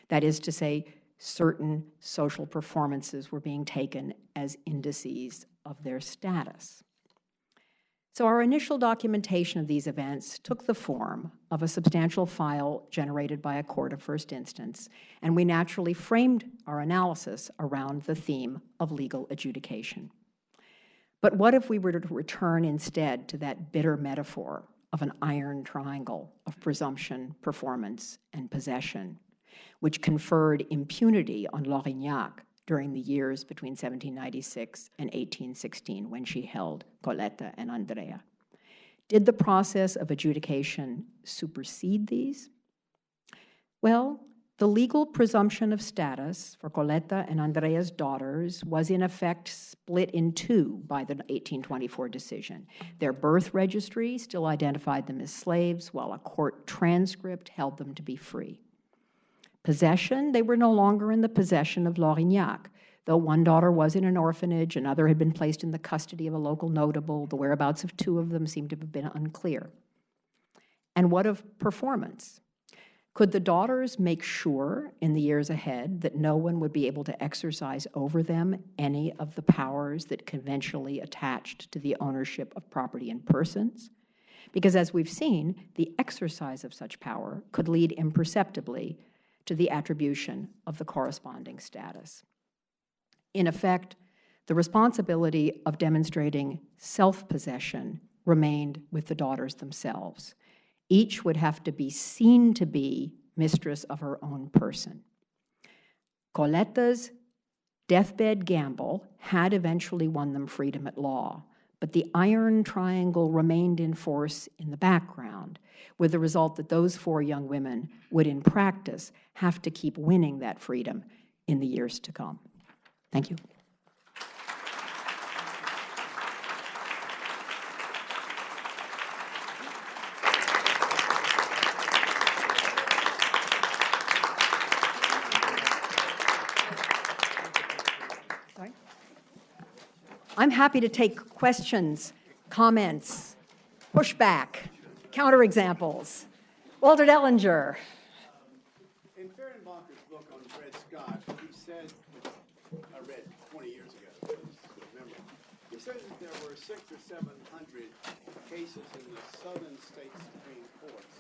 That is to say, certain social performances were being taken as indices of their status. So our initial documentation of these events took the form of a substantial file generated by a court of first instance, and we naturally framed our analysis around the theme of legal adjudication. But what if we were to return instead to that bitter metaphor of an iron triangle of presumption, performance, and possession, which conferred impunity on Laurignac during the years between 1796 and 1816 when she held Coleta and Andrea? Did the process of adjudication supersede these? Well, the legal presumption of status for Coleta and Andrea's daughters was in effect split in two by the 1824 decision. Their birth registry still identified them as slaves, while a court transcript held them to be free. Possession, they were no longer in the possession of Laurignac. Though one daughter was in an orphanage, another had been placed in the custody of a local notable. The whereabouts of two of them seemed to have been unclear. And what of performance? Could the daughters make sure in the years ahead that no one would be able to exercise over them any of the powers that conventionally attached to the ownership of property and persons? Because as we've seen, the exercise of such power could lead imperceptibly to the attribution of the corresponding status. In effect, the responsibility of demonstrating self-possession remained with the daughters themselves. Each would have to be seen to be mistress of her own person. Coleta's deathbed gamble had eventually won them freedom at law, but the iron triangle remained in force in the background, with the result that those 4 young women would, in practice, have to keep winning that freedom in the years to come. Thank you. I'm happy to take questions, comments, pushback, counterexamples. Walter Dellinger. In Fehrenbacher's book on Dred Scott, he said, I read 20 years ago, remember, he said that there were 600 or 700 cases in the southern state Supreme Courts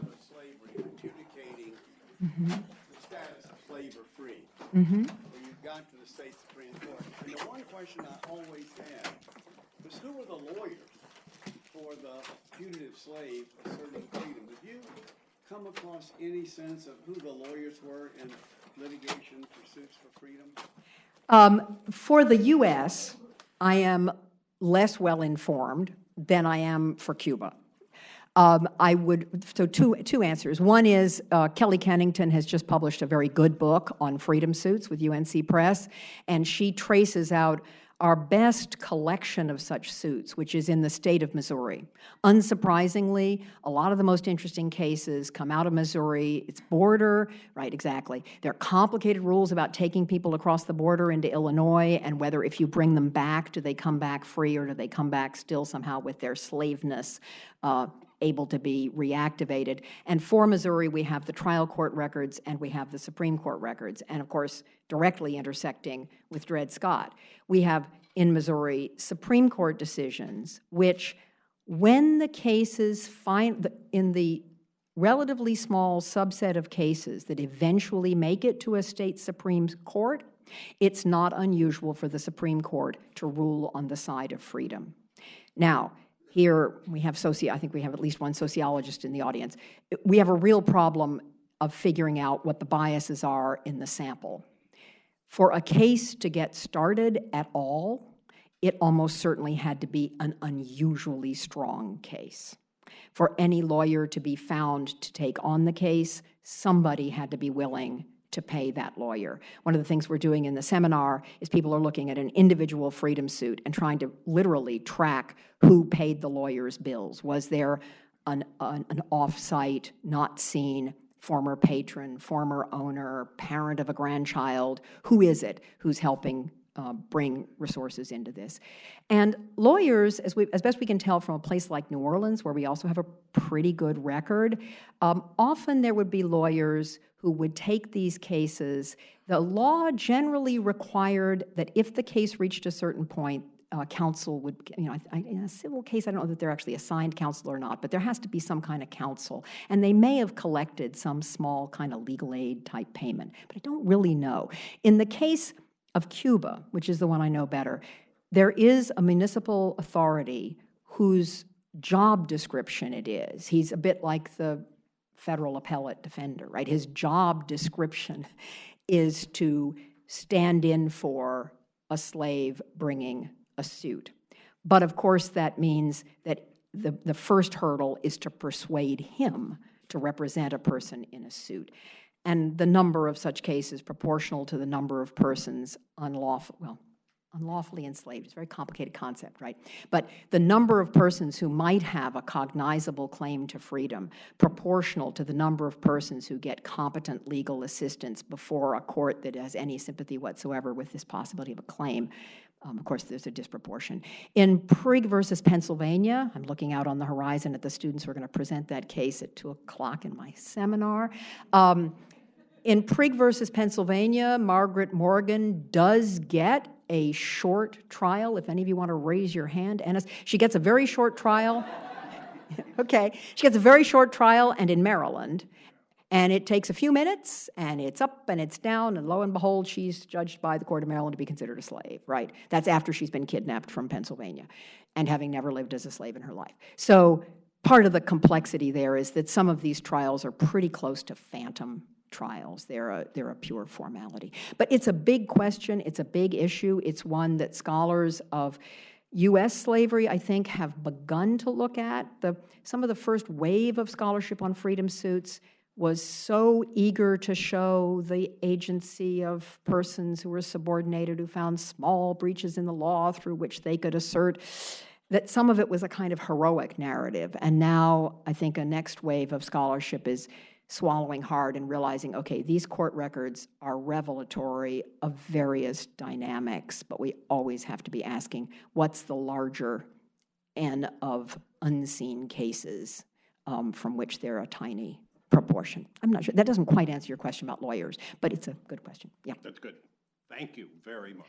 of slavery adjudicating the status of slave or free. Where you got to the state Supreme Court. And the one question I always had was, who were the lawyers for the fugitive slave asserting freedom? Did you come across any sense of who the lawyers were in litigation pursuits for freedom? For the U.S., I am less well informed than I am for Cuba. So two answers. One is Kelly Kennington has just published a very good book on freedom suits with UNC Press, and she traces out our best collection of such suits, which is in the state of Missouri. Unsurprisingly, a lot of the most interesting cases come out of Missouri. It's border, right, exactly. There are complicated rules about taking people across the border into Illinois and whether if you bring them back, do they come back free or do they come back still somehow with their slaveness able to be reactivated. And for Missouri, we have the trial court records and we have the Supreme Court records, and of course, directly intersecting with Dred Scott. We have in Missouri Supreme Court decisions which, when the cases in the relatively small subset of cases that eventually make it to a state Supreme Court, it's not unusual for the Supreme Court to rule on the side of freedom. Now, here we have I think we have at least one sociologist in the audience. We have a real problem of figuring out what the biases are in the sample. For a case to get started at all, it almost certainly had to be an unusually strong case. For any lawyer to be found to take on the case, somebody had to be willing to pay that lawyer. One of the things we're doing in the seminar is people are looking at an individual freedom suit and trying to literally track who paid the lawyer's bills. Was there an off-site, not seen former patron, former owner, parent of a grandchild? Who is it who's helping bring resources into this? And lawyers, as best we can tell from a place like New Orleans, where we also have a pretty good record, often there would be lawyers who would take these cases. The law generally required that if the case reached a certain point, counsel would, in a civil case, I don't know that they're actually assigned counsel or not, but there has to be some kind of counsel. And they may have collected some small kind of legal aid type payment, but I don't really know. In the case of Cuba, which is the one I know better, there is a municipal authority whose job description it is. He's a bit like the federal appellate defender, right? His job description is to stand in for a slave bringing a suit. But of course, that means that the first hurdle is to persuade him to represent a person in a suit. And the number of such cases proportional to the number of persons unlawfully enslaved. It's a very complicated concept, right? But the number of persons who might have a cognizable claim to freedom proportional to the number of persons who get competent legal assistance before a court that has any sympathy whatsoever with this possibility of a claim. Of course, there's a disproportion. In Prigg versus Pennsylvania, I'm looking out on the horizon at the students who are going to present that case at 2 o'clock in my seminar. In Prigg versus Pennsylvania, Margaret Morgan does get a short trial. If any of you want to raise your hand, Ennis, she gets a very short trial. Okay, she gets a very short trial, and in Maryland. And it takes a few minutes, and it's up and it's down, and lo and behold, she's judged by the Court of Maryland to be considered a slave, right? That's after she's been kidnapped from Pennsylvania and having never lived as a slave in her life. So part of the complexity there is that some of these trials are pretty close to phantom trials. They're a pure formality. But it's a big question. It's a big issue. It's one that scholars of U.S. slavery, I think, have begun to look at. Some of the first wave of scholarship on freedom suits was so eager to show the agency of persons who were subordinated, who found small breaches in the law through which they could assert, that some of it was a kind of heroic narrative. And now I think a next wave of scholarship is swallowing hard and realizing, okay, these court records are revelatory of various dynamics, but we always have to be asking, what's the larger N of unseen cases from which they're a tiny proportion? I'm not sure. That doesn't quite answer your question about lawyers, but it's a good question. Yeah. That's good. Thank you very much.